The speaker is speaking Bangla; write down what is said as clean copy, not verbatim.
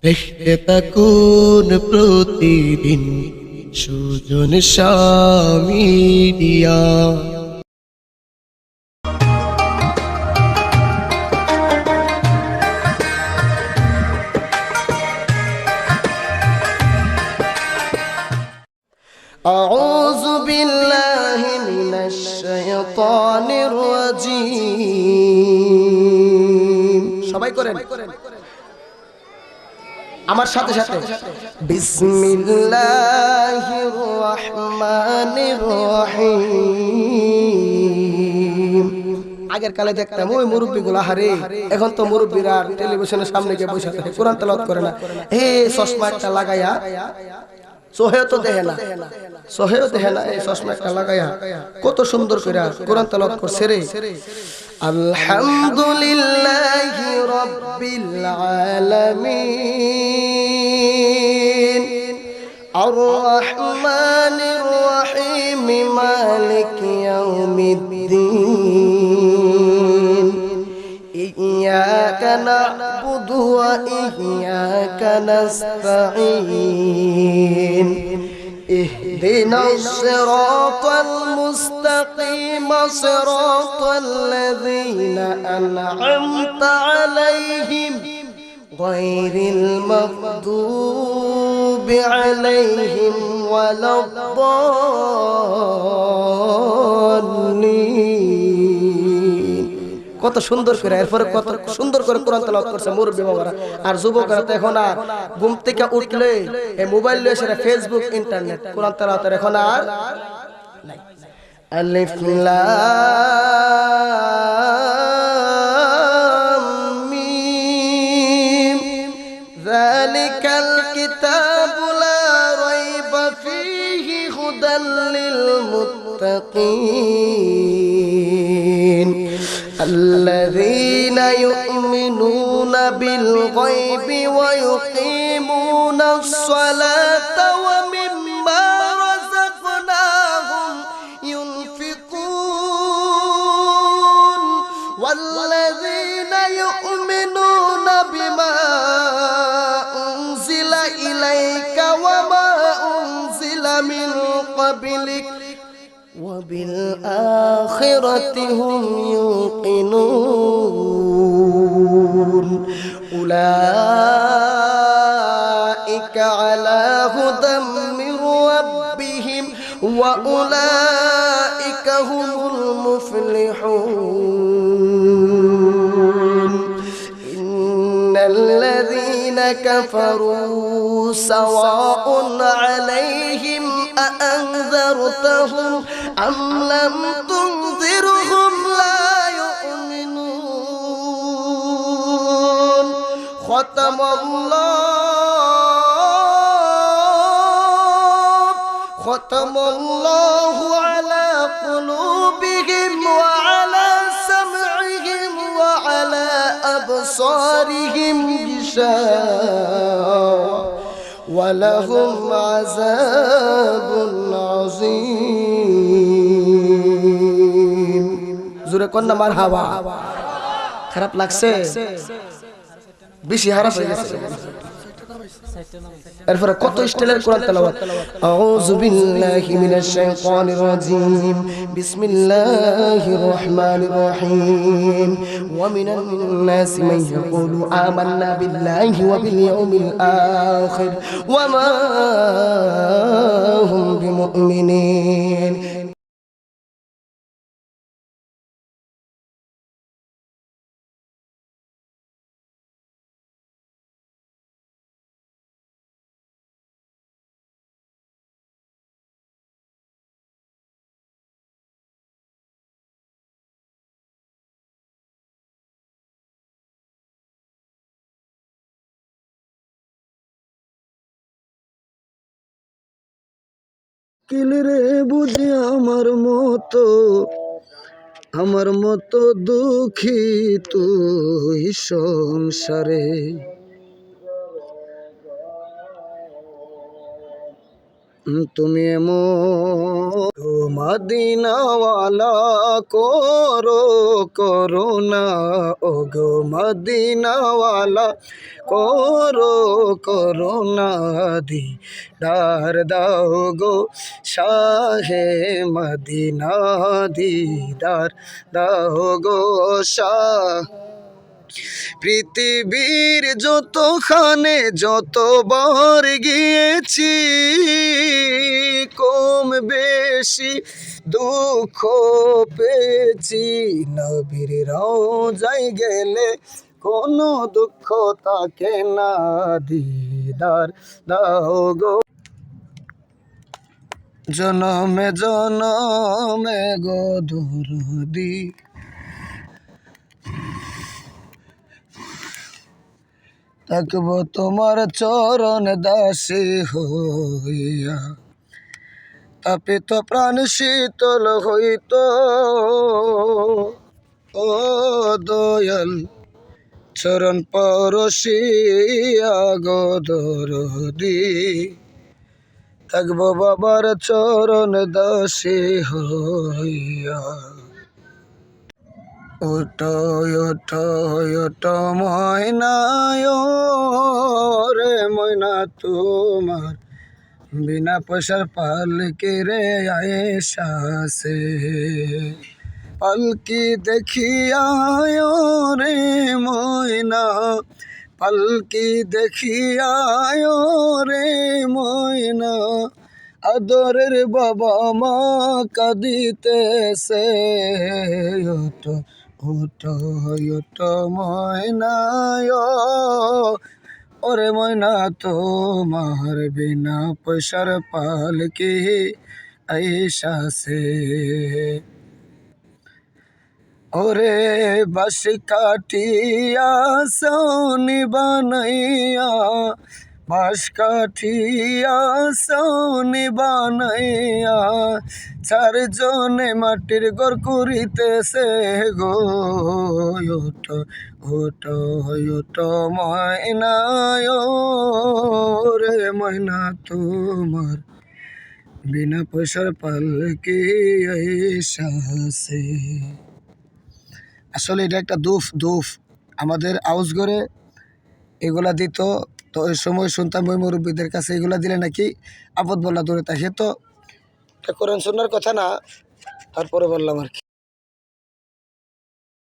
দেখতে থাকুন প্রতিদিন সুজন মিডিয়া। أعوذ بالله من الشيطان الرجيم সবাই করেন আমার সাথে সাথে বিসমিল্লাহির রহমানির রহিম। আগের কালে দেখতাম ওই মুরব্বীগুলো হারে, এখন তো মুরব্বীরা টেলিভিশনের সামনে গিয়ে বসে থাকে, কোরআন তেলাওয়াত করে না। চশমা একটা লাগাইয়া সোহেও তো দেখে না, এই চশমা একটা লাগাইয়া কত সুন্দর করে কোরআন তেলাওয়াত করছে রে। আলহামদুলিল্লাহি রাব্বিল আলামিন আর রহমানির রহিম মালিক ইয়াউমিদ্দিন ইয়্যাকা না'বুদু ওয়া ইয়্যাকা নাস্তাঈন ইহদিনাস সিরাতাল মুস্তাকিম সিরাতাল লাযীনা আন'আমতা আলাইহিম গায়রিল মাগদুবি আলাইহিম ওয়ালাদ-দাল্লিন। কত সুন্দর করে, এরপরে কত সুন্দর করে কোরআন তেলাওয়াত করছে মুরব্বি বাবারা। আর যুবকরা তো এখন আর ঘুম থেকে উঠলে এই মোবাইল লয়ে সেটা ফেসবুক ইন্টারনেট, কোরআন তেলাওয়াতের এখন আর নাই। আলিফ লাম মিম যালিকাল কিতাবু লা রাইবা ফীহি হুদাল লিল মুত্তাকিন الذين يؤمنون بالغيب ويقيمون الصلاة ومما رزقناهم ينفقون والذين يؤمنون بما أنزل إليك وما أنزل من قبلك وبالآخرة هم يوقنون أولئك على هدى من ربهم وأولئك هم المفلحون إن الذين كفروا سواء عليهم أأنذرتهم أم لم تنذرهم لا يؤمنون ختم الله على قلوبهم وعلى سمعهم وعلى أبصارهم غشاوة ولهم عذاب عظيم। জোরে কন্যা মারহাবা। খারাপ লাগছে, বেশি খারাপ হয়ে গেছে। এরপরে কত স্টাইলের কোরআন তেলাওয়াত। আউযু বিল্লাহি মিনাশ শাইতানির রাজীম বিসমিল্লাহির রহমানির রহিম ওয়া মিনান নাসি মান ইয়াকুলু আমান্না বিল্লাহি ওয়া বিল ইয়াউমিল আখির ওয়া মা হুম বিমুমিনিন। কিলরে বুঝি আমার মতো দুঃখী তুই সংসারে, তুমি মদিনাওয়ালা করো করুণা, ও গো মদিনাওয়ালা করো করুণা, দিদার দাও গো শাহে মদিনা, দিদার দাও গো শাহ। পৃথিবীর যতখানে যতবার গিয়েছি, কম বেশি দুঃখ পেয়েছি, নবীর রওজায় গেলে কোনো দুঃখ থাকে না, দিদার দাও গো জনমে জনমে গো দুরুদি। থাকব তোমার চরণ দাসী হইয়া, তাপিত প্রাণ শীতল হইত, ও দয়াল চরণ পরশিয়া গো দরদি। থাকব বাবার চরণ দাসী হইয়া। ওটো ওটো ওটো ময়না রে ময়না, তোমার বিনা পয়সার পালকি রে আয়েশাসে, পালকি দেখিয়া রে ময়না, পালকি দেখিয়া রে ময়না, আদরের বাবা মা কাঁদিতেছে, ওটো ওটো ওটো ময়না ওরে ময়না, তোমার বিনা পয়সার পালকি আইসাছে। ওরে বাঁশি কাঠিয়া সৌনি বানাইয়া, বাঁশ কাঠিয়া সৌনি বানাইয়া, চারজনে মাটির ঘর করিতেছে গো, ওটো ওটো ওটো ময়না রে ময়না, তোমার বিনা পয়সার পালকি আইসাছে। আসলে এটা একটা দুফ আমাদের আউস ঘরে এগুলা দিত, তো ওই সময় শুনতাম ওই মুরব্বীদের কাছে এগুলা দিলে নাকি আপদ বলা দূরে থাকে, তো কোরআন শোনার কথা না, তারপরে বললাম আর কি।